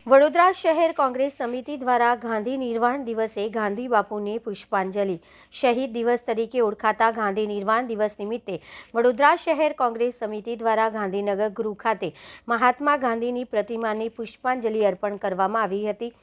વડોદરા શહેર કોંગ્રેસ સમિતિ દ્વારા ગાંધી નિર્વાણ દિવસે ગાંધી બાપુને પુષ્પાંજલિ. શહીદ દિવસ તરીકે ઓળખાતા ગાંધી નિર્વાણ દિવસ નિમિત્તે વડોદરા શહેર કોંગ્રેસ સમિતિ દ્વારા ગાંધીનગર ગૃહ ખાતે મહાત્મા ગાંધીની પ્રતિમાને પુષ્પાંજલિ અર્પણ કરવામાં આવી હતી.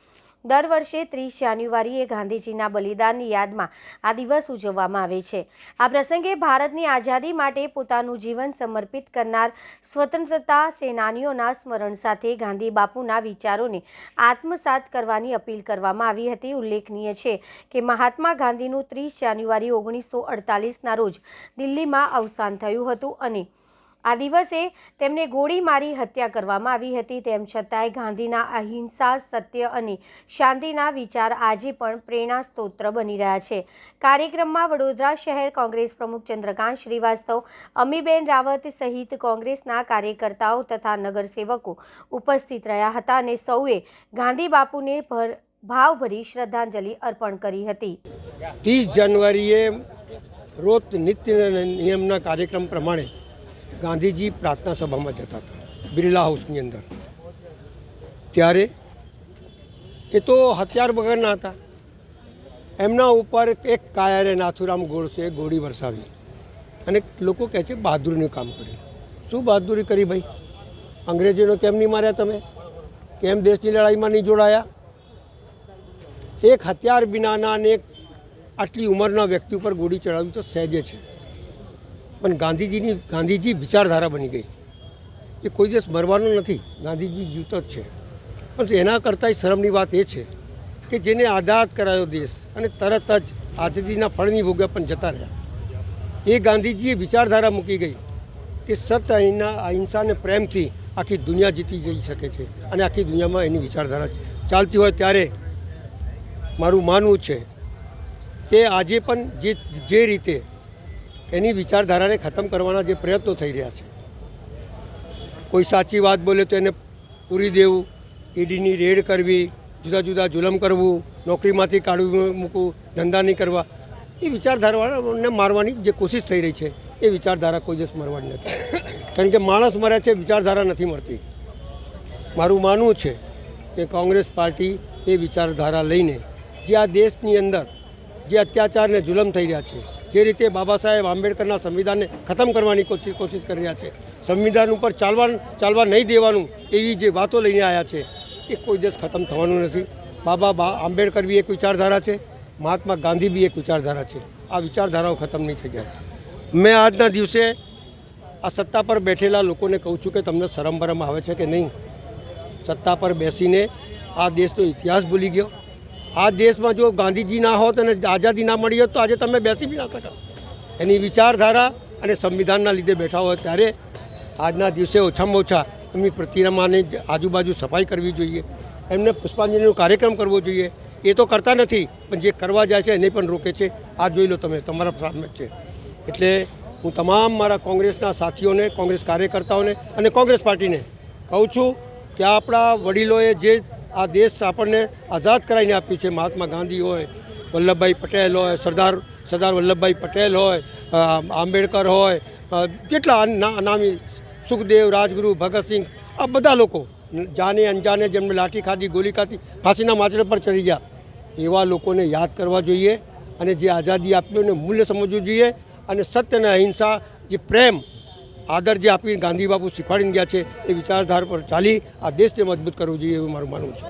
દર વર્ષે 30 જાન્યુઆરીએ ગાંધીજીના બલિદાનની યાદમાં આ દિવસ ઉજવવામાં આવે છે. આ પ્રસંગે ભારતની આઝાદી માટે પોતાનું જીવન સમર્પિત કરનાર સ્વતંત્રતા સેનાનીઓના સ્મરણ સાથે ગાંધી બાપુના વિચારોને આત્મસાત કરવાની અપીલ કરવામાં આવી હતી. ઉલ્લેખનીય છે કે મહાત્મા ગાંધીનું 30 જાન્યુઆરી 1948ના રોજ દિલ્હીમાં અવસાન થયું હતું અને આ દિવસે તેમને ગોળી મારી હત્યા કરવામાં આવી હતી. તેમ છતાંય ગાંધીના અહિંસા, સત્ય અને શાંતિના વિચાર આજે પણ પ્રેરણા સ્ત્રોત બની રહ્યા છે. કાર્યક્રમમાં વડોદરા શહેર કોંગ્રેસ પ્રમુખ ચંદ્રકાંત શ્રીવાસ્તવ, અમીબેન રાવત સહિત કોંગ્રેસના કાર્યકર્તાઓ તથા નગરસેવકો ઉપસ્થિત રહ્યા હતા અને સૌએ ગાંધી બાપુને ભાવભરી શ્રદ્ધાંજલિ અર્પણ કરી હતી. 30 જાન્યુઆરીએ રોજ નિત્ય નિયમના કાર્યક્રમ પ્રમાણે ગાંધીજી પ્રાર્થના સભામાં જતા હતા બિરલા હાઉસની અંદર. ત્યારે એ તો હથિયાર વગરના હતા. એમના ઉપર એક કાયરે નાથુરામ ગોડસે ગોળી વરસાવી અને લોકો કહે છે બહાદુરીનું કામ કર્યું. શું બહાદુરી કરી ભાઈ? અંગ્રેજોને કેમ નહીં માર્યા તમે? કેમ દેશની લડાઈમાં નહીં જોડાયા? એક હથિયાર વિનાના અને એક આટલી ઉંમરના વ્યક્તિ ઉપર ગોળી ચડાવી તો સહેજે છે, પણ ગાંધીજી વિચારધારા બની ગઈ. એ કોઈ દિવસ મરવાનો નથી. ગાંધીજી જીવતો જ છે. પણ એના કરતાં શરમની વાત એ છે કે જેને આઝાદ કરાયો દેશ અને તરત જ આઝાદીના ફળની ભોગ્યા પણ જતા રહ્યા. એ ગાંધીજીએ વિચારધારા મૂકી ગઈ કે સત્ય અહિંસા અને પ્રેમથી આખી દુનિયા જીતી જઈ શકે છે અને આખી દુનિયામાં એની વિચારધારા ચાલતી હોય. ત્યારે મારું માનવું છે કે આજે પણ જે રીતે એની વિચારધારાને ખતમ કરવાના જે પ્રયત્નો થઈ રહ્યા છે, કોઈ સાચી વાત બોલે તો એને પૂરી દેવું, ઈડીની રેડ કરવી, જુદા જુદા જુલમ કરવું, નોકરીમાંથી કાઢવું મૂકવું, ધંધા નહીં કરવા, એ વિચારધારાને મારવાની જે કોશિશ થઈ રહી છે એ વિચારધારા કોઈ દિવસ મરવાની નથી. કારણ કે માણસ મરે છે, વિચારધારા નથી મળતી. મારું માનવું છે કે કોંગ્રેસ પાર્ટી એ વિચારધારા લઈને જે આ દેશની અંદર જે અત્યાચાર ને જુલમ થઈ રહ્યા છે, જે રીતે બાબા સાહેબ આંબેડકરના સંવિધાનને ખતમ કરવાની કોશિશ કરી રહ્યા છે, સંવિધાન ઉપર ચાલવા નહીં દેવાનું એવી જે વાતો લઈને આવ્યા છે, એ કોઈ દિવસ ખતમ થવાનું નથી. બાબા આંબેડકર બી એક વિચારધારા છે, મહાત્મા ગાંધી બી એક વિચારધારા છે. આ વિચારધારાઓ ખતમ નહીં થઈ જાય. મેં આજના દિવસે આ સત્તા પર બેઠેલા લોકોને કહું છું કે તમને શરમ બરમ આવે છે કે નહીં? સત્તા પર બેસીને આ દેશનો ઇતિહાસ ભૂલી ગયો. આ દેશમાં જો ગાંધીજી ના હોત અને આઝાદી ના મળી હોત તો આજે તમે બેસી બી ના શકો. એની વિચારધારા અને સંવિધાનના લીધે બેઠા હોય ત્યારે આજના દિવસે ઓછામાં ઓછા એમની પ્રતિમાની આજુબાજુ સફાઈ કરવી જોઈએ, એમને પુષ્પાંજલિનો કાર્યક્રમ કરવો જોઈએ. એ તો કરતા નથી, પણ જે કરવા જાય છે એને પણ રોકે છે. આ જોઈ લો તમે, તમારા સામે છે. એટલે હું તમામ મારા કોંગ્રેસના સાથીઓને, કોંગ્રેસ કાર્યકર્તાઓને અને કોંગ્રેસ પાર્ટીને કહું છું કે આપણા વડીલોએ જે આ દેશ આપણને આઝાદ કરાવીને આપ્યું છે, મહાત્મા ગાંધી હોય, વલ્લભભાઈ પટેલ હોય, સરદાર વલ્લભભાઈ પટેલ હોય, આંબેડકર હોય, જેટલા નામી સુખદેવ, રાજગુરુ, ભગતસિંહ, આ બધા લોકો જાને અંજાને જેમને લાઠી ખાધી, ગોલી ખાધી, ફાંસીના માચડે પર ચડી ગયા, એવા લોકોને યાદ કરવા જોઈએ અને જે આઝાદી આપ્યું એને મૂલ્ય સમજવું જોઈએ અને સત્ય અને અહિંસા, જે પ્રેમ, આદર જે આપી ગાંધી બાપુ શીખવાડીને ગયા છે એ વિચારધારા પર ચાલી આ દેશને મજબૂત કરવું જોઈએ એવું મારું માનવું છે.